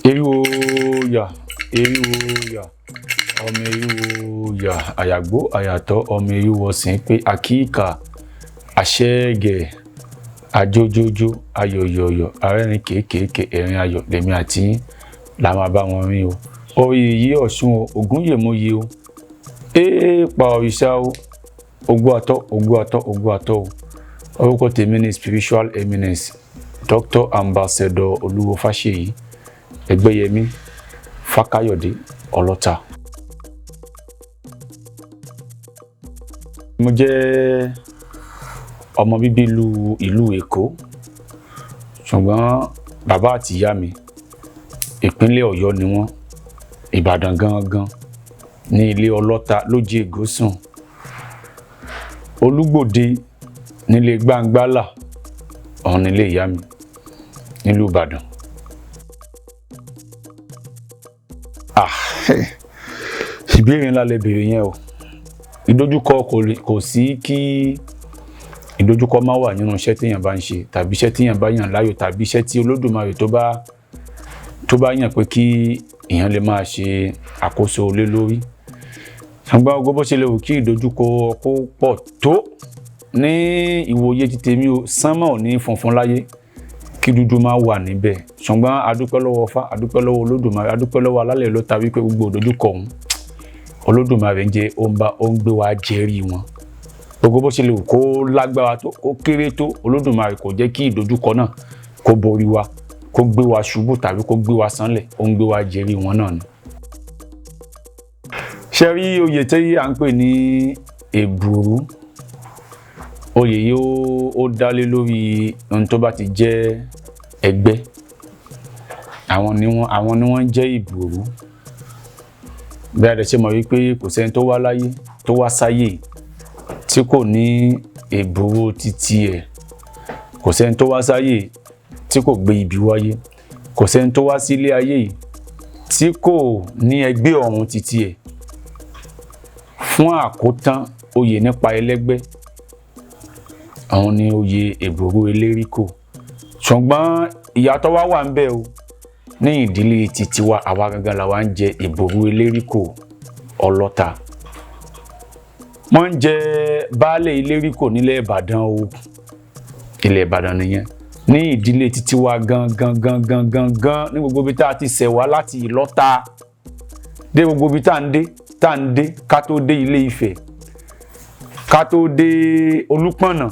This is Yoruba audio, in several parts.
Eriwo ya, ọmọ eriwo ya, àyàgbó àyàtọ̀ ọmọ eriwo sìn pé àkíkà, àṣẹ́gẹ̀, àjójójó, ayọ̀yọ̀yọ̀, arẹ́rìn kéékèèké, ẹ̀rín ayọ̀ lèmi àti la máa bá wọn rìn o. Orí yìí Ọ̀ṣun o, Ògúnyèmóye o, pa òrìṣà o, Ògo àtọ́ o. Orúkọ tèmi ni Spiritual Eminence, Dr. Ambassador Olúwo Fáṣèyí, Ẹgbẹ́yẹmí Fákáyọ̀dé Ọlọ́ta. Mo jẹ́ ọmọ bíbí ìlú Èkó, ṣùgbọ́n bàbá àti ìyá mi ìpínlẹ̀ Ọ̀yọ́ ni wọ́n, Ìbàdàn gangan ní ilé Ọlọ́ta lójì Ègósùn, Olúgbòde nílé Gbàǹgbàlà, ọ̀hún nílé ìyá mi nílùú Ìbàdàn. Ìbéèrè ńlá lẹ béèrè yẹn o. Ìdojúkọ kò sí kí ìdojúkọ má wà nínú iṣẹ́ tí èèyàn bá ń ṣe, tàbí iṣẹ́ tí èèyàn bá yàn láàyò, tàbí iṣẹ́ tí Olódùmarè tó bá yàn pé kí èèyàn lè máa ṣe àkóso lé lórí. Ṣùgbọ́n gbogbo bó ṣe lè wù kí ìdojúkọ kó pọ̀ tó, ní ìwòye ti tèmi o, sánmọ̀ ò ní funfun láyé kí dúdú máa wà níbẹ̀. Ṣùgbọ́n adúpẹ́ lọ́wọ́ Ọfá, adúpẹ́ lọ́wọ́ Olódùmarè, adúpẹ́ lọ́wọ́ alálẹ̀ ló ta wípé gbogbo ìdojúkọ ọ̀hún Olódùmarè ń jẹ́ ó ń gbé wa jẹ́rí wọn. Gbogbo bó ṣe lè wù kó lágbára tó, kó kéré tó, Olódùmarè kò jẹ́ kí ìdojúkọ náà kó borí wa, kó gbé wa ṣubú tàbí kó gbé wa sánlẹ̀, ó ń gbé wa jẹ́rí wọn náà ni. Ṣé rí oyè tí à ń pè ní ègbùrú? Oyè yìí ó dálé lórí ohun tó bá ti jẹ́ ẹgbẹ́. Àwọn ni wọ́n jẹ́ ìgbùrú. Bí a dẹ̀ ṣe mọ̀ wípé kò sẹ́ni tó wá láyé, tó wá sáyé tí kò ní ègbùrú títí ẹ̀. Kò sẹ́ni tó wá sáyé tí kò gbé ibi wáyé. Kò sẹ́ni tó wá sí ilé ayé tí kò ní ẹgbẹ́ ọ̀run títí ẹ̀. Fún àkótán oyè nípa ẹlẹ́gbẹ́, àwọn ni oyè ègbùrú eléríkò. Ṣùgbọ́n ìyàtọ̀ wà ń bẹ o. Ní ìdílé títí wa, àwa gangan la wá ń jẹ ègbùrú eléríkò Ọlọ́ta. Wọ́n ń jẹ baálé eléríkò nílẹ̀ Ìbàdàn o. Ilẹ̀ Ìbàdàn nìyẹn. Ní ìdílé títí wa gangan ní gbogbo ibi tá a ti ṣẹ̀ wá láti Ìlọ́ta dé gbogbo ibi tá ń dé ká tó dé Ilé Ifẹ̀, ká tó dé Olúpọ̀nà,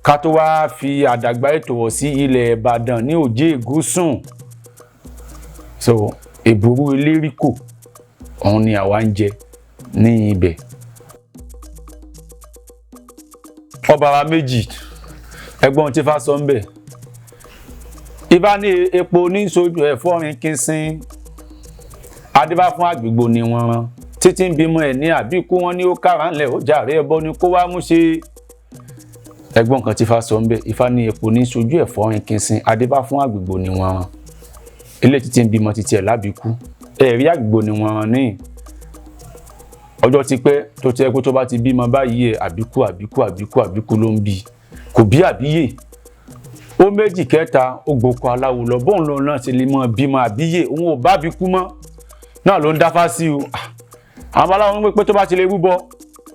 ká tó wá fi àdàgbà ètò wọ̀ sí ilẹ̀ Ìbàdàn ní òjé Ègósùn. So ègbùrú eléríkò òun ni àwa ń jẹ ní ibẹ̀. Ọbàrà méjì, ẹgbọ́n tí Ifá sọ ń bẹ̀. Ifá ní epo ní sojú ẹ̀fọ́rin kínsín, adébá fún àgbègbò ni wọ́n rán. Títí ń bímọ ẹ̀ ní àbíkú, wọn ní ó kára ńlẹ̀ ó jàre ẹbọ ni kó wá mú ṣe. Ẹgbọ́n kan tí Ifá sọ ń bẹ̀. Ifá ní epo ní sojú ẹ̀fọ́rin kínsín, adébá fún àgbègbò ni wọ́n rán. Ilé títí ń bímọ títí ẹ̀ lábíkú. Ẹ̀rí àgbègbò ni wọ́n rán ní ọjọ́ ti pẹ́ tó ti ẹkú tó bá ti bímọ báyìí àbíkú ló ń bí. Kò bí àbíyè. Ó méjì kẹta ó gboko aláwo lọ, bóun lòun náà ti lè mọ bímọ àbíyè, òun ò bá bíkú mọ́. Náà ló ń dáfá sí o. Àwọn aláwọ̀ ń pé tó bá ti lè rúbọ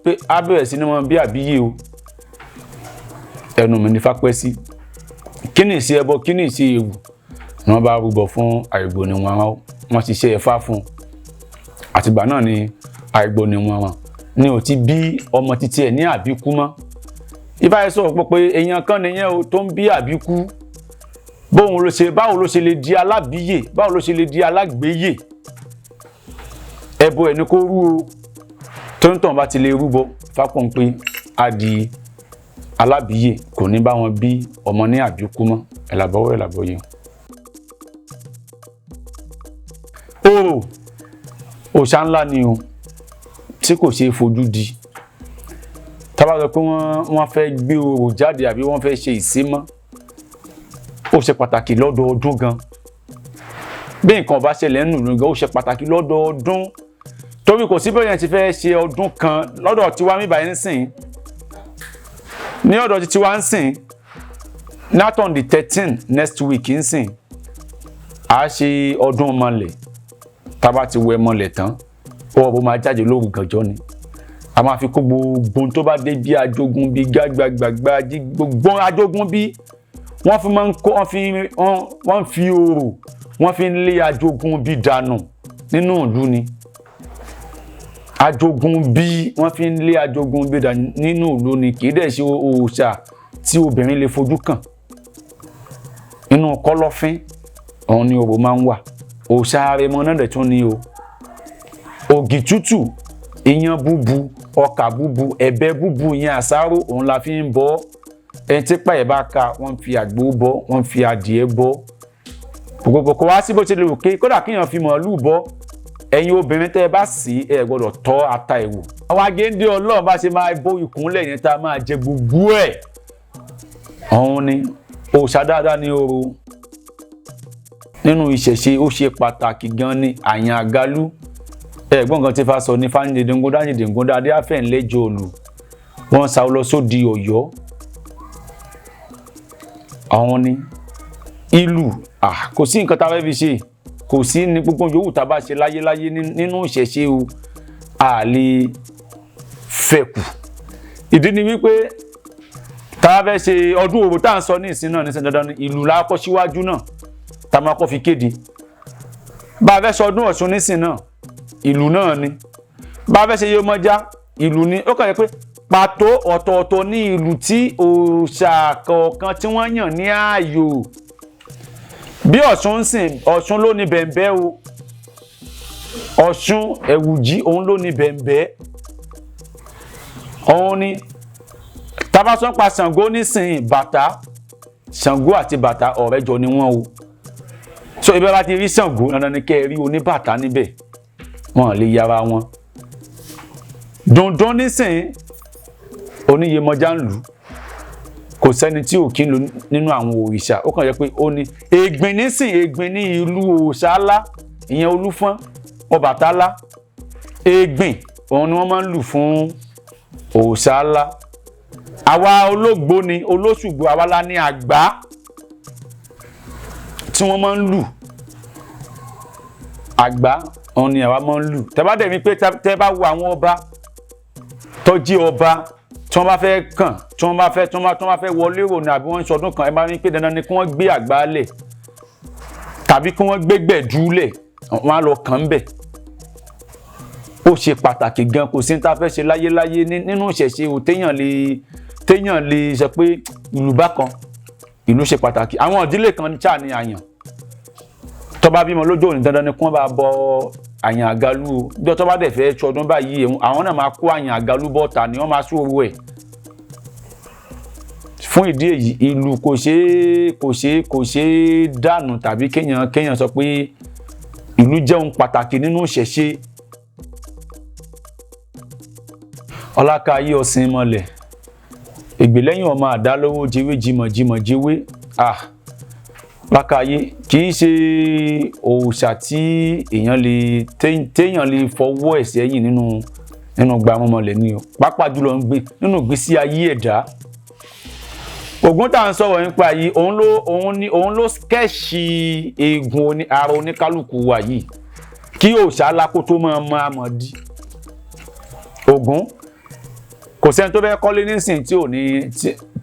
pé á bẹ̀rẹ̀ sí ní mọ bí àbíyè o. Ẹnu mi ní Ifá pẹ́ sí. Kí ni ìṣe ẹbọ, kí ni ìṣe ewu? Wọ́n bá rúbọ fún àgbègbò ni wọ́n ti ṣe ẹ̀fá fún. Àtìgbà náà ni àgbègbò ni wọ́n ní ò ti bí ọmọ títí ẹ̀ ní àbíkú mọ́. Ifá yẹn sọ̀rọ̀ pé èèyàn kan nìyẹn o tó ń bí àbíkú. Báwo ló ṣe lè di alábíyè, báwo ló ṣe lè di alágbéyè? Ẹbọ ẹ̀ ní kó rú o. Tó ń tàn bá ti lè rúbọ, Ifá pọ̀ ń pé á di alábíyè, kò ní bá wọn bí ọmọ ní àbíkú mọ́. Ẹ̀làbọ̀wọ̀. Òòṣà ńlá ni o, tí kò ṣe é fojú di. Tá bá sọ pé wọ́n fẹ́ gbé orò jáde àbí wọ́n fẹ́ ṣe ìsímọ́, ó ṣe pàtàkì lọ́dọọdún gan bí nǹkan bá ṣẹlẹ̀ nínú ìlú gan ó ṣe pàtàkì lọ́dọọdún torí kò sí bẹ́ẹ̀ yẹn ti fẹ́ ṣe ọdún kan lọ́dọ̀ tiwa mi báyìí nísìn ní ọ̀dọ̀ tiwa nísìn not on the 13 next week nísìn a ṣe ọdún mọ́lẹ̀ tá bá ti wẹ mọ́lẹ̀ tán ó bó máa jáde lóru gànjọ́ ni a máa fi kó gbogbo tó bá dé bí ajogun bí gbàgbàgbà gbogbo ajogun bí wọ́n fi máa ń kó wọ́n fi orò wọ́n fi ń lé ajogun bí dànù nínú ìlú ni ajogun bí wọ́n fi ń lé ajogun bí dànù nínú ìlú ni kì í dẹ̀ ṣe òòṣà tí obìnrin lè fojú kàn inú kọ́lọ́fín òun ni orò máa ń wà òòṣà Arẹmọ náà dẹ̀ tún ni o ògì tútù iyán búbu ọkà búbu ẹ̀bẹ̀ búbu ìyẹn àsáró òun la fi ń bọ ẹni tí pààyè bá ka wọ́n fi àgbò bọ wọ́n fi adìẹ bọ gbogbo kò wá sí bó ti lè wò ké kódà kíyàn fi màálù bọ ẹ̀yin obìnrin tẹ́ ẹ bá sì ẹ gbọ́dọ̀ tọ́ ata ẹ̀ wò àwọn agéńdé Ọlọ́run bá ṣe máa bó ìkúnlẹ̀ yẹn tá a máa jẹ gbogbo ẹ̀ òun ni òòṣà dáadáa ní oro nínú ìṣẹ̀ṣe ó ṣe pàtàkì gan ni àyàn àgalú ẹ̀gbọ́n kan tí fa sọ ní fánidẹ̀dẹ̀ngúndá adé àfẹ́ǹlẹ́jọ olù wọ́n sá lọ sódi Ọ̀yọ́ àwọn ni ìlú kò sí nǹkan tá a fẹ́ fi ṣe kò sí ní gbogbo yòówù tá a bá ṣe láyé nínú ìṣẹ̀ṣe o a lè fẹ̀kù ìdí ni wípé tá a fẹ́ ṣe ọdún Orò tá à ń sọ ní ìsìn náà ní sẹ́ni dandan ìlú la kọ́ síwájú náà tá a máa kọ́ fi kéde bá a fẹ́ sọ ọdún Ọ̀ṣun nísìn náà ìlú náà ni bá a fẹ́ ṣe Yemọja ìlú ni ó kàn yẹ pé pàtó ọ̀tọ̀ọ̀tọ̀ ní ìlú tí òòṣà kọ̀ọ̀kan tí wọ́n yàn ní ààyò bí Ọ̀ṣun ń sìn Ọ̀ṣun ló ní bẹ̀m̀bẹ́ o Ọ̀ṣun Ẹ̀wùjí òun ló ní bẹ̀m̀bẹ́ òun ni tabasọ́ pa Ṣàngó nísìn bàtà Ṣàngó àti bàtà ọ̀rẹ́ jọ ni wọ́n o so ibẹ̀ bá ti rí Ṣàngó dandan ni kẹ́ ẹ rí oníbàtà níbẹ̀ wọn lè yára wọn dandan nísìn oníyemọja ń lù kò sẹ́ni tí ò kí ń lò nínú àwọn òrìṣà ó kàn yẹ pé ó ní Ègbìn nísìn Ègbìn ní ìlú òòṣà ńlá ìyẹn Olúfọ́n Ọbàtálá Ègbìn òun ni wọ́n máa ń lù fún òòṣà ńlá àwa Ológbò ni Olóṣùgbò àwa la ní Àgbá tí wọ́n máa ń lù Àgbá òun ni àwa máa ń lù tẹ́ bá dẹ̀ mi pé tẹ́ bá wo àwọn ọba tó jí ọba tí wọ́n bá fẹ́ kàn tí wọ́n bá fẹ́ wọlé rò ní àbí wọ́n ń sọdún kan ẹ bá ní pé dandan ni kí wọ́n gbé Àgbá lẹ̀ tàbí kí wọ́n gbé gbẹ̀dú lẹ̀ wọ́n á lọ kàn ń bẹ̀ ó ṣe pàtàkì gan kò sí ní ta fẹ́ ṣe láyé nínú ìṣẹ̀ṣe ò téèyàn lè sọ pé ìlú bákan ìlú ṣe pàtàkì àwọn ìdílé kan ṣáà ní àyàn tó bá bímọ lójó òní dandan ni kí wọ́n bá bọ àyàn àgalú o bí tó bá dẹ̀ fẹ́ ṣọdún báyìí àwọn náà máa kó àyàn àgalú bọ́ta ni wọ́n máa sú owó ẹ̀ fún ìdí èyí ìlú kò ṣeé dànù tàbí kéèyàn sọ pé ìlú jẹ́ ohun pàtàkì nínú ìṣẹ̀ṣe Ọlákáyé ọ̀sìn mọ́lẹ̀ ègbè lẹ́yìn ọmọ àdálówó jewé jimọ̀ jewé Ọlákáyé kì í ṣe òòṣà tí téèyàn lè fọwọ́ ẹ̀ sẹ́yìn nínú gbàmọ́mọ́lẹ̀ ni o pàápàá jùlọ ń gbé nínú ìgbésí ayé ẹ̀dá Ògún tá à ń sọ̀rọ̀ nípa yìí òun ló skẹ́ẹ̀ṣì eegun ara oníkálukú wa yìí kí òòṣà alákó tó máa mọ̀ Ògún kò sẹ́ni tó fẹ́ kọ́lé nísìn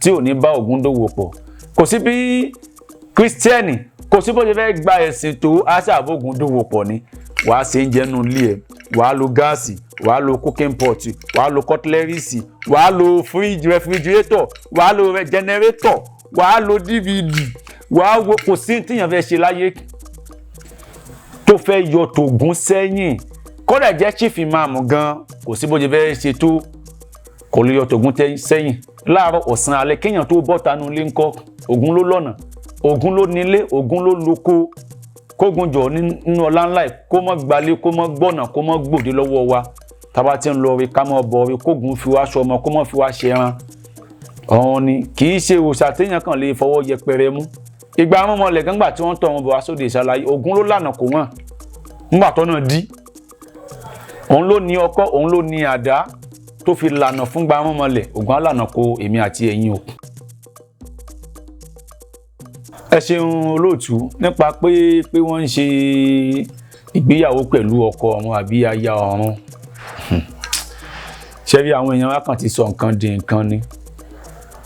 tí ò ní bá Ògún dòwò pọ̀ kò sí bí Kírísítẹ́nì kò sí bó ṣe fẹ́ gba ẹ̀sìn tó aṣáàbò Ògún dòwò pọ̀ ni wàá ṣe ń jẹnu ilé ẹ̀ wàá lo gáàsì wàá lo cooking pot wàá lo cutleries wàá lo refrigerator wàá lo generator wàá lo DVD wàá wo kò sí tíyàn fẹ́ ṣe láyé tó fẹ́ yọ tògún sẹ́yìn kódà jẹ́ chief imam gan kò sí bó ṣe fẹ́ ṣe tó kò lè yọ tògún sẹ́yìn láàárọ̀ ọ̀sán alẹ́ kéèyàn tó bọ́ta nu ilé ńkọ́ Ògún ló lọ́nà Ògún ló nílé Ògún ló lóko kógun jọ nínú ọlá ńlá kó mọ́ gbalé kó mọ́ gbọ́nà kó mọ́ gbòde lọ́wọ́ wa tábà tí ń lọ rí ká mọ́ bọ̀ rí kógun fi wá ṣọmọ kó mọ́ fi wá ṣẹran ọ̀hún ni kì í ṣe òòṣà téèyàn kàn lè fọwọ́ yẹpẹrẹ mú ìgbà arúnmọlẹ̀ kan gbà tí wọ́n tọ̀ wọn bọ̀ wá sóde ìṣàlàyé Ògún ló lànà kó wọ́n nígbà tó náà dí òun ló ní ọkọ́ òun ló ní àdá tó fi lànà fún gba arúnmọlẹ̀ Ògún á lànà kó èmi àti ẹ̀yin o. ẹ ṣeun olóòtú nípa pé wọ́n ń ṣe ìgbéyàwó pẹ̀lú ọkọ ọ̀run àbí aya ọ̀run ṣe rí àwọn èèyàn wa kàn ti sọ nǹkan di nǹkan ni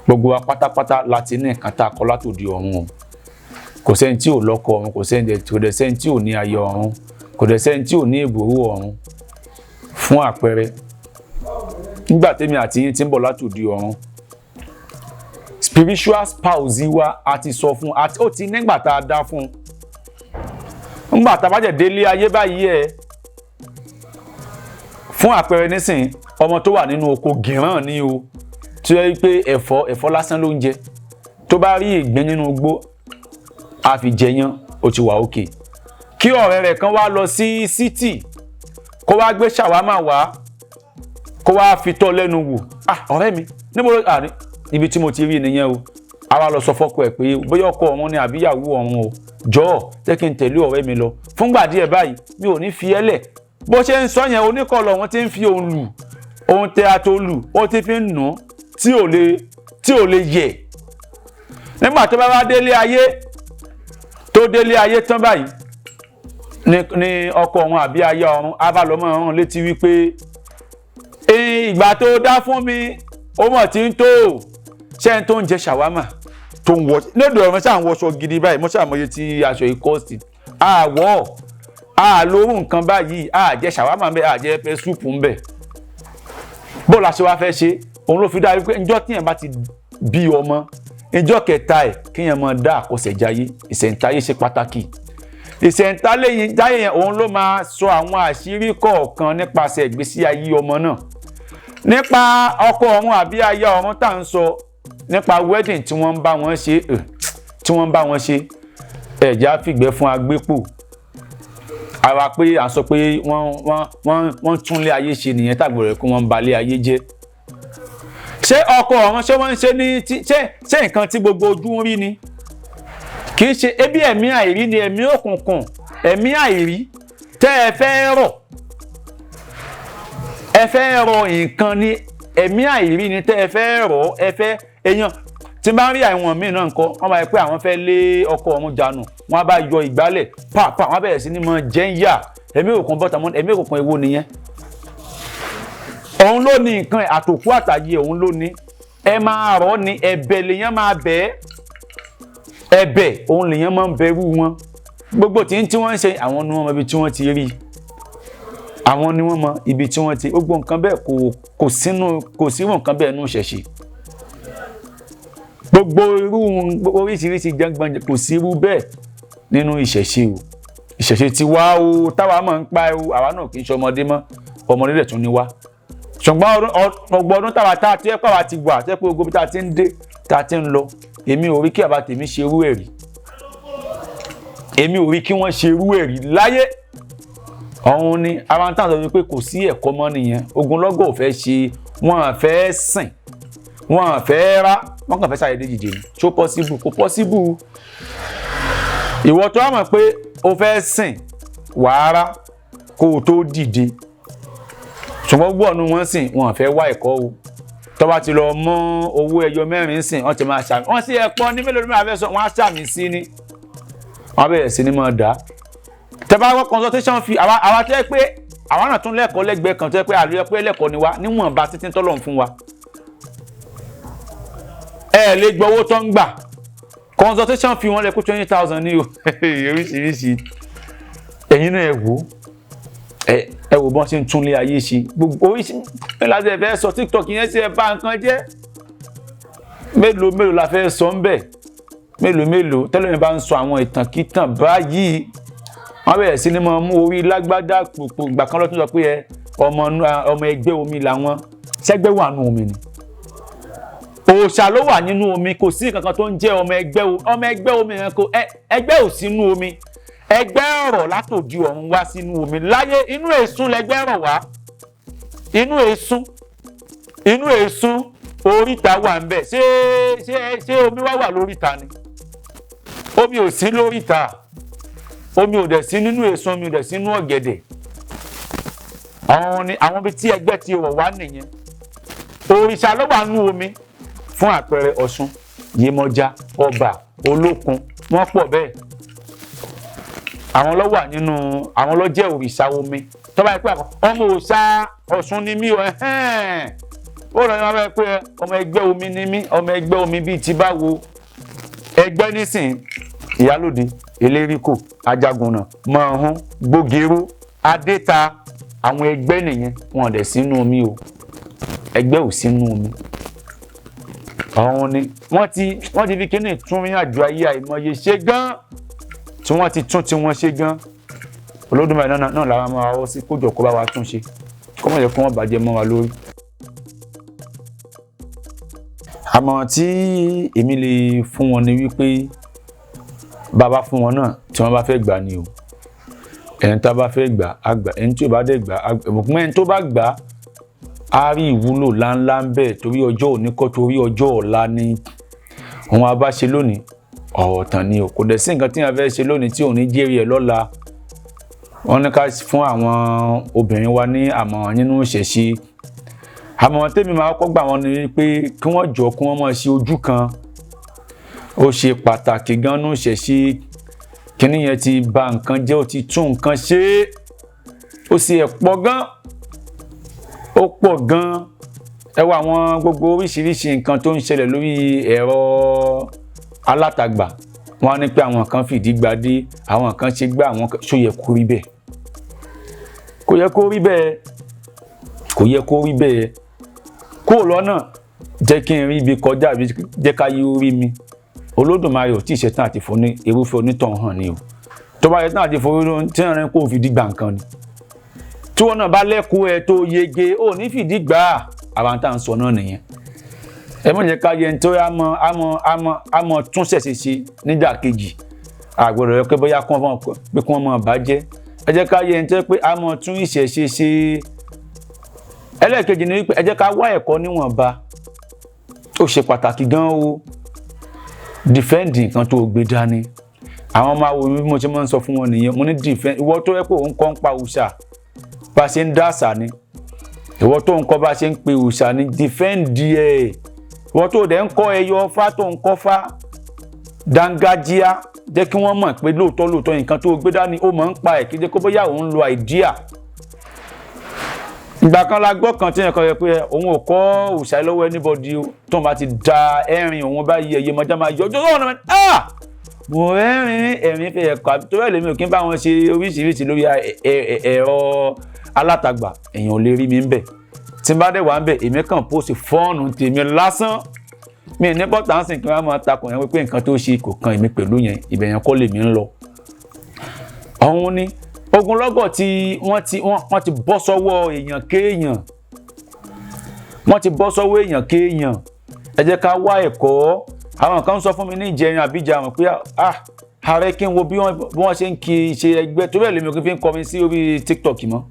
gbogbo wa pátápátá láti ní nǹkan tá a kọ́ látòdì ọ̀run o kò sẹ́ni tí ò lọ́kọ ọ̀run kò dẹ̀ sẹ́ni tí ò ní aya ọ̀run kò dẹ̀ sẹ́ni tí ò ní ìbòrú ọ̀run fún àpẹẹrẹ nígbà tèmi àti yín ti ń bọ̀ látòdì ọ̀run spiritual spouse wa a ti sọ fún ó ti nígbà tá a dá fún nígbà tá a bá jẹ́ délé ayé báyìí ẹ̀ fún àpẹẹrẹ nísìn ọmọ tó wà nínú oko gìràn ní o tí ó yẹ pé ẹ̀fọ́ lásán ló ń jẹ tó bá rí ìgbín nínú igbó a fi jẹyán ó ti wà òkè kí ọ̀rẹ́ rẹ̀ kan wá lọ sí city kó wá gbé ṣàwámà wá kó wá fi tọ́ lẹ́nu wò ọ̀rẹ́ mi níbo ló ibi tí mo ti rí nìyẹn o a wá lọ sọ fọ́kọ ẹ̀ pé bóyá ọkọ ọ̀run ni àbíyàwó ọ̀run o jọ̀ọ́ jẹ́ kí n tẹ̀lé ọ̀rẹ́ mi lọ fúngbà díẹ̀ báyìí mi ò ní fi ẹ́ lẹ̀ bó ṣe ń sọ yẹn oníkọlọ̀ wọn ti ń fi òun lù òun tẹ àtolù ó ti fi ń nù tí ò lè yẹ̀ nígbà tó bá wá délé ayé tán báyìí ni ọkọ ọ̀run àbí aya ọ̀run á bá lọ mọ́ ọ̀run létí wípé ìgbà tó dá fún mi ó mọ̀ tí ń tó ṣé ń tó ń jẹ ṣàwámà tó ń wọ lóde ọ̀run ṣáà ń wọṣọ gidi báyìí mo ṣàmọye tí aṣọ ìkọ́sì àwọ̀ àlórú nǹkan báyìí àjẹ ṣàwámà ń bẹ àjẹ pẹ súùpù ń bẹ bó la ṣe wá fẹ́ ṣe òun ló fi dá wípé ǹjọ́ tíyẹn bá ti bí ọmọ ǹjọ́ kẹta ẹ̀ kíyẹn máa dá àkọsẹ̀jáyé ìṣẹ̀ǹtáyé ṣe pàtàkì ìṣẹ̀ǹtáyé yẹn òun ló máa sọ àwọn àṣírí kọ̀ọ̀kan nípasẹ̀ ìgbésí ayé ọmọ náà nípa ọkọ ọ̀run àbí aya ọ̀run tá à ń sọ nípa wedding tí wọ́n ń bá wọn ṣe ẹ̀já fìgbẹ́ fún agbépò àwa pé à ń sọ pé wọ́n túnlé ayé ṣe nìyẹn tàbí rẹ̀ kó wọ́n ń balẹ̀ ayé jẹ́ ṣé ọkọ ọ̀run ṣé wọ́n ń ṣe ní ṣé nǹkan tí gbogbo ojú ń rí ni kì í ṣe ebi ẹ̀mí àìrí ni ẹ̀mí òkùnkùn ẹ̀mí àìrí tẹ́ ẹ fẹ́ rọ nǹkan ní ẹ̀mí àìrí ni tẹ́ ẹ fẹ́ rọ ẹ fẹ́ èèyàn tí bá ń rí àwọn míì náà nǹkan wọ́n máa yẹ pé àwọn fẹ́ lé ọkọ ọ̀run jànù wọ́n á bá yọ ìgbálẹ̀ pàápàá wọ́n á bẹ̀rẹ̀ sí ní mọ jẹ́ ń yà ẹ̀mí òkun bọ́tà mọ́ ẹ̀mí òkun èwo nìyẹn òun ló ní nǹkan àtòkú àtàyè òun ló ní ẹ máa rọ̀ ní ẹ̀bẹ̀ lèèyàn máa bẹ̀ ẹ̀bẹ̀ òun lèèyàn máa ń bẹ̀rù wọn gbogbo tí wọ́n ń ṣe àwọn ni wọ́n mọ ibi tí wọ́n ti rí àwọn ni wọ́n mọ ibi tí wọ́n ti gbogbo nǹkan bẹ́ẹ̀ kò sírú nǹkan bẹ́ẹ̀ nù ṣẹ̀ṣẹ̀ gbogbo irú oríṣiríṣi jẹ́ngbọ̀n kò sírú bẹ́ẹ̀ nínú ìṣẹ̀ṣe o ìṣẹ̀ṣe ti wá o táwa máa ń pa o àwa náà kì í ṣe ọmọdé mọ́ ọmọdé rẹ̀ tún ni wá ṣùgbọ́n ọgbọ̀n ọdún táwa tá a ti ẹ̀pọ̀ wa ti wà tẹ́ pé gbogbo tá a ti ń dé tá a ti ń lọ èmi ò rí kí àbá tèmi ṣe irú ẹ̀ rí èmi ò rí kí wọ́n ṣe irú ẹ̀ rí láyé ọ̀hún ni ara ń tàn sọ wípé kò sí ẹ̀kọ́ mọ́ nìyẹn ogunlọ́gọ̀ ò fẹ́ ṣe wọ́n à fẹ́ sìn wọ́n à fẹ́ rá wọ́n kàn fẹ́ ṣàyẹ̀dé jìjì ni ṣó pọ́síbù kò pọ́síbù ìwọ tó wà mọ̀ pé o fẹ́ sìn wàhálà kó o tó dìde ṣùgbọ́n gbọ́ ọ̀nù wọn sìn wọ́n à fẹ́ wá ẹ̀kọ́ o tó bá ti lọ mọ́ owó ẹyọ mẹ́rin sìn wọ́n ti máa ṣàmì wọ́n sì ẹ̀pọ̀ ní mélòó ló máa fẹ́ sọ wọ́n á ṣàmì sí ni wọ́n bẹ̀rẹ̀ sí ni máa dá tẹ́bá wọ́n consultation fi àwa tẹ́ pé àwa náà tún lẹ́kọ̀ọ́ lẹ́gbẹ̀ẹ́ kan tẹ́ pé àlùyẹ pé lẹ́kọ̀ọ́ ni wá níwọ̀nba títí tọ́lọ̀ fún wa ẹ lè gbọ́ owó tó ń gbà consultation fi wọ́n lẹ́kọ́ 20,000 ní o oríṣiríṣi ẹ̀yin náà ẹ wò bọ́n ṣe ń túnlé ayé ṣe gbogbo oríṣiríṣi láti ẹ̀fẹ́ sọ TikTok yẹn sí ẹ bá nǹkan jẹ́ mélòó la fẹ́ sọ ń bẹ̀ mélòó tẹ́lẹ̀ bá ń sọ àwọn ìtàn kítàn báyìí wọ́n bẹ̀rẹ̀ sí ní mọ́ mú orí lágbádá pòpò ìgbà kan lọ́tún sọ pé ọmọ ẹgbẹ́ omi làwọn ṣẹ́gbẹ́ wà nù omi ni òòṣà ló wà nínú omi kò sí kankan tó ń jẹ́ ọmọ ẹgbẹ́ omi yẹn kò ẹgbẹ́ ò sínú omi ẹgbẹ́ ọ̀rọ̀ látòdì ọ̀run wá sínú omi láyé inú èsún lẹgbẹ́ ọ̀rọ̀ wá inú èsún oríta wà ń bẹ̀ ṣé omi wá wà lóríta ni omi ò sí lóríta, omi ò dẹ̀ sí nínú èso, omi ò dẹ̀ sí nínú ọ̀gẹ̀dẹ̀. Àwọn ibi tí ẹgbẹ́ ti wọ̀ wá nìyẹn. Òrìṣà ló wà nínú omi fún àpẹẹrẹ Ọ̀ṣun, Yemọja, Ọbà, Olókun, wọ́n pọ̀ bẹ́ẹ̀. Àwọn ló wà nínú, àwọn ló jẹ́ òrìṣà omi. Tó bá yẹ pé ọmọ òòṣà Ọ̀ṣun ni mí o, ó rọ̀ ní wọ́n bá pé ọmọ ẹgbẹ́ omi ni mí, ọmọ ẹgbẹ́ omi bíi ti báwo. Ẹgbẹ́ nísìn Ìyálóde, Eléríkò, Ajagunna, Mọ̀ọ́hún, Gbógeró, Adéta, àwọn ẹgbẹ́ nìyẹn, wọn dẹ̀ sínú omi o. Ẹgbẹ́ ò sínú omi. Àwọn ni wọ́n ti fi kíní tún rìn àjò ayé àìmọye ṣe gan, tí wọ́n ti tún tí wọ́n ṣe gan. Olódùmarè náà làwọn máa wọ́ sí kójọ kó bá wa tún ṣe, kó má jẹ́ kó wọ́n bàjẹ́ mọ́ wa lórí. Àmọ̀ràn tí èmi lè fún wọn ni wípé bàbá fún wọn náà tí wọ́n bá fẹ́ gbà ni o. Ẹni tá bá fẹ́ gbà á gbà, ẹni tí ò bá dẹ̀ gbà á gbà. Ìbùkún ẹni tó bá gbà á rí ìwúlò ńláńlá ń bẹ, torí ọjọ́ òní kọ́, torí ọjọ́ ọ̀la ni. Òun a bá ṣe lónìí ọ̀rọ̀ tán ni o. Kò dẹ̀ sí nǹkan tí wọ́n fẹ́ ṣe lónìí tí ò ní jèrè ẹ̀ lọ́la. Wọ́n ní ká fún àwọn obìnrin wa ní àmọ̀ràn nínú ìṣẹ̀ṣe. Àmọ̀ràn tèmi máa kọ́ gbà wọ́n ni pé kí wọ́n jọ kí wọ́n máa ṣe ojú kan. Ó ṣe pàtàkì gan nínú ìṣẹ̀ṣe. Kíní yẹn ti bà nǹkan jẹ́, ó ti tún nǹkan ṣe. Ó sì ẹ̀ pọ̀ gan. Ó pọ̀ gan. Ẹ wo àwọn gbogbo oríṣiríṣi nǹkan tó ń ṣẹlẹ̀ lórí ẹ̀rọ alátagbà. Wọ́n á ní pé àwọn kan fìdí gbadé, àwọn kan ṣe gbá, àwọn kan ṣó yẹ kó rí bẹ́ẹ̀. Kò yẹ kó rí bẹ́ẹ̀. Kò yẹ kó rí bẹ́ẹ̀. Kó lọ́nà jẹ́ kí n rí ibi kọjá, jẹ́ ká yí orí mi. Olódùmarè ò tí ì ṣetán àti fún ní irúfẹ́ onítọ̀hún hàn ni o. Tó bá yẹ tán àti fún tí wọ́n rẹ̀ kó fìdí gbà nǹkan ni. Tí wọ́n náà bá lẹ́kọ̀ọ́ ẹ tó yege, ó ní fìdí gbà. Àwọn tá à ń sọ náà nìyẹn. Ẹ mọ̀ jẹ́ ká yẹ ní tó á mọ tún ṣẹ̀ṣẹ̀ ṣe nígbà kejì. Àgbọ̀dọ̀ yẹ pé bóyá kí wọ́n mọ̀ bàjẹ́. Ẹ jẹ́ ká yẹ ní tó pé á mọ tún ìṣẹ̀ṣe ṣe. Ẹlẹ́ẹ̀kejì ni wípé ẹ jẹ́ ká wá ẹ̀kọ́ níwọ̀nba. Ó ṣe pàtàkì gan o. Defend nǹkan tó gbé dání. Àwọn máa wo bí mo ṣe máa ń sọ fún wọn nìyẹn. Mo ní defend. Ìwọ tó yẹ pé òun kọ́ ń pa òòṣà, bá ṣe ń dá àṣà ni. Ìwọ tó ń kọ́ bá ṣe ń pe òòṣà ni, defend ẹ̀. Ìwọ tó dẹ̀ ń kọ́ ẹyọ Ọ̀fà tó ń kọ́ Fá, dángájíá, jẹ́ kí wọ́n mọ̀ pé lóòótọ́ nǹkan tó gbé dání ó máa ń pa ẹ̀, kí jẹ́ kó bóyá òun lo idea. Ìgbà kan la gbọ́ kan tí yẹn kan yẹ pé òun ò kọ́ òòṣà lọ́wọ́ anybody o, tó ń bá ti da ẹ̀rìn òun bá yẹ Yemọja máa yọ ọjọ́ náà náà. Mo ẹ̀rìn fẹ́ ẹ̀kọ́ àbí tó rẹ̀ lèmi ò kí n bá wọn ṣe oríṣiríṣi lórí ẹ̀rọ alátagbà, èèyàn ò lè rí mi ń bẹ̀. Tí n bá dẹ̀ wá ń bẹ̀, èmi kàn post fọ́ọ̀nù tèmi lásán. Mi ní bọ́tà ń sìn kí wọ́n máa takùn yẹn wípé nǹkan tó ṣe kò kan èmi pẹ̀lú yẹn, ibẹ̀ yẹn kọ́ lèmi ń lọ. Ọ̀hun ni ogunlọ́gọ̀ tí wọ́n ti bọ́ sọ́wọ́ èèyàn kéèyàn. Wọ́n ti bọ́ sọ́wọ́ èèyàn kéèyàn. Ẹ jẹ́ ká wá ẹ̀kọ́. Àwọn kan sọ fún mi ní ìjẹrin àbíjà wọn pé ààrẹ kí n wo bí wọ́n ṣe ń kí ṣe ẹgbẹ́ tó bẹ́ẹ̀ lèmi ò kí n fi ń kọrin sí orí TikTok mọ́.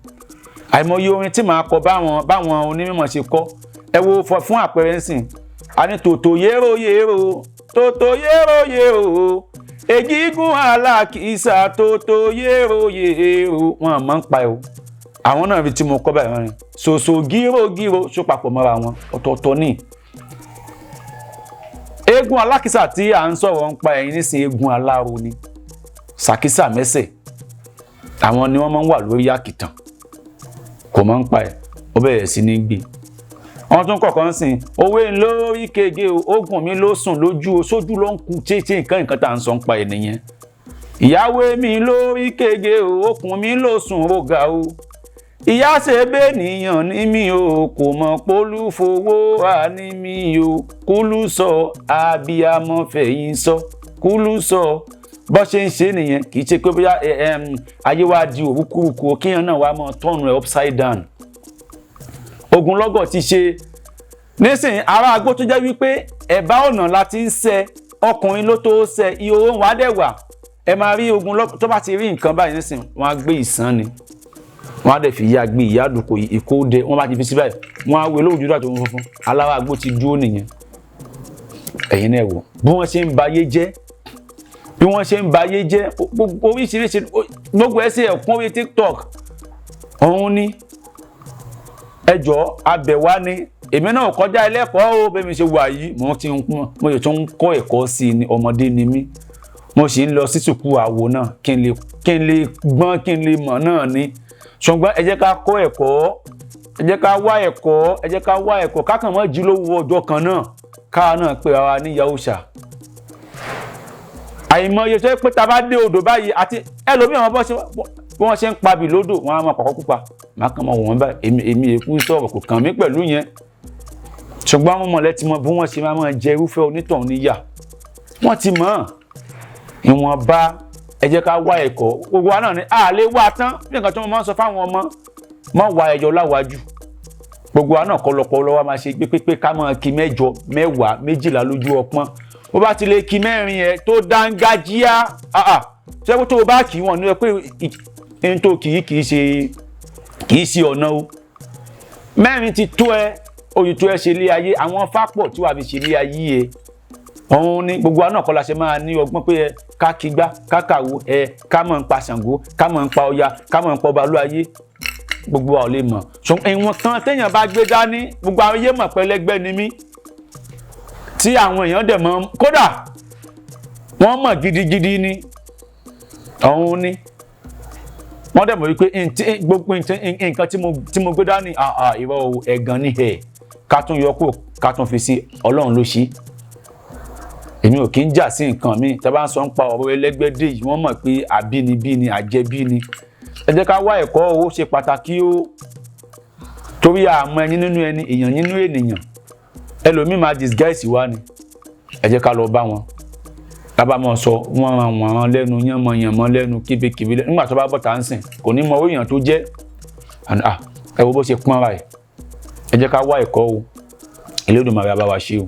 Àìmọye orin tí màá kọ báwọn onímọ̀ ṣe kọ́. Ẹ wo fún àpẹẹrẹ ńsìn. A ní tòtò yérò yérò, tòtò yérò yérò, ègígún alákìísà tòtò yérò yérò. Wọ́n máa ń pa ẹ̀ o. Àwọn náà rí tí mo kọ́ báyìí wọ́n rìn. Ṣòṣò gírò gírò ṣó papọ̀ mọ́ra wọn, ọ̀tọ̀ọ̀tọ̀ ni. Eégún alákìísà tí à ń sọ̀rọ̀ ń pa ẹ̀yìn nísìn eégún aláró ni. Sàkísà mẹ́sẹ̀. Àwọn ni wọ́n máa ń wà lórí àkìtàn. Kò máa ń pa ẹ̀, ó bẹ̀rẹ̀ sí ní gbé. Wọ́n tún kọ̀ọ̀kan sìn, òwe lórí kege o, ogun mi ló sùn lójú o, sójú ló ń kú títí nǹkan tá à ń sọ ń pa ẹ̀ nìyẹn. Ìyáwó mi lórí kege o, okùn mi ló sùn rògà o. Ìyá ṣe bẹ́ẹ̀ nìyàn ní mi o, kò mọ̀ pólú fowó à ní mi o. Kúlú sọ, abiyamọ fẹ̀yìn sọ, kúlú sọ. Bó ṣe ń ṣe nìyẹn, kì í ṣe pé bóyá ayé wa di òrukúrukú, kíyàn náà wá mọ́ tọ́nu ẹ̀ upside down. Ogunlọ́gọ̀ ti ṣe nísìnyí ará agbó tó jẹ́ wípé ẹ̀bá ọ̀nà láti ń ṣe ọkùnrin ló tó ṣe ìhòòhò wà dẹ̀ wà. Ẹ máa rí ogunlọ́gọ̀ tó bá ti rí nǹkan báyìí nísìnyí wọ́n á gbé ìsán ni. Wọ́n á dẹ̀ fi ìyá gbé ìyá àdùkò ìkóde, wọ́n bá ti fi sí báyìí. Wọ́n á wé lóòjú dà tó ń funfun. Alára agbó ti dúró nìyẹn. Ẹ̀yin náà wò bí wọ́n ṣe ń ba ayé jẹ́. bí wọ́n ṣe ń ba ayé jẹ́ oríṣiríṣi gbogbo ẹsẹ̀ ẹ̀kún orí TikTok òun ni ẹjọ́ abẹ̀wá ni èmi náà kọjá ẹlẹ́kọ̀ọ́ o bẹ́ẹ̀ mi ṣe wà yìí mo yẹ tó ń kọ́ ẹ̀kọ́ sí ni ọmọdé ni mí mo sì ń lọ sí sùkú àwo náà kí n lè gbọ́n kí n lè mọ̀ náà ni ṣùgbọ́n ẹ jẹ́ ká kọ́ ẹ̀kọ́ ẹ jẹ́ ká wá ẹ̀kọ́ ẹ jẹ́ ká wá ẹ̀kọ́ kákan mọ́ jí lówó ọjọ́ kan náà káà náà pé ara ní yahuṣà àìmọye tó yẹ pé ta bá dé odò báyìí àti ẹlòmíràn bí wọ́n ṣe ń pabì lódò wọ́n á máa pàkọ́ pupa máa kàn máa wọ̀n báyìí èmi èkú sọ̀rọ̀ kò kàn mí pẹ̀lú yẹn ṣùgbọ́n àwọn mọ̀lẹ́tì mọ bí wọ́n ṣe máa jẹ irúfẹ́ onítọ̀hún níyà wọ́n ti mọ̀ ìwọ̀nba ẹ jẹ́ ká wá ẹ̀kọ́ gbogbo wa náà ni a lè wá tán bí nǹkan tí wọ́n máa ń sọ fáwọn ọmọ má wá ẹjọ́ láwájú gbogbo wa náà kọlọpọ̀ lọ́wọ́ máa ṣe gbé pépé ká máa kí 8, 10, 12 lójú ọpọ́n bó bá ti lè kí 4 ẹ tó dángájíá ṣé kó tó o bá kì í wọ̀n ní ẹ pé ẹni tó kì í ṣe ọ̀nà o 4 ti tó ẹ oyè tó ẹ ṣe lé ayé àwọn fápọ̀ tí wàá fi ṣe lé ayé ẹ òun ni gbogbo wa náà kọ́ la ṣe máa ní ọgbọ́n pé ẹ ká kígbá ká kàwó ẹ ká mọ̀ ń pa Ṣàngó ká mọ̀ ń pa Ọya ká mọ̀ ń pa ọba ló ayé gbogbo wa ò lè mọ̀ ṣùgbọ́n ìwọ̀n kan téèyàn bá gbé dání gbogbo àwọn ayé mọ̀ pẹ́lẹ́gbẹ́ ni mí tí àwọn èèyàn dẹ̀ mọ̀ kódà wọ́n mọ̀ gidigidi ni òun ni wọ́n dẹ̀ mọ̀ wípé gbogbo nǹkan tí mo gbé dání ìwọ ẹ̀gàn ní ẹ̀ ká tún yọ kó ká tún fi sí Ọlọ́run ló ṣí èmi ò kí ń jà sí nǹkan mi tí a bá ń sọ ń pa ọ̀rọ̀ ẹlẹ́gbẹ́dẹ́ yìí wọ́n mọ̀ pé àbínibí ni àjẹbí ni ẹ jẹ́ ká wá ẹ̀kọ́ ó ṣe pàtàkì ó torí àmọ́ ẹni nínú ẹni èèyàn nínú ènìyàn ẹlòmíì máa disguise wá ni ẹ jẹ́ ká lọ bá wọn lábàá mọ̀ sọ wọ́n lẹ́nu yánmọ́ lẹ́nu kébékébé nígbà tó bá bọ́ta ń sìn kò ní mọ èèyàn tó jẹ́ ẹ wo bó ṣe pọ́nra ẹ̀ ẹ jẹ́ ká wá ẹ̀kọ́ ó Elédùmarè bá wa ṣe o.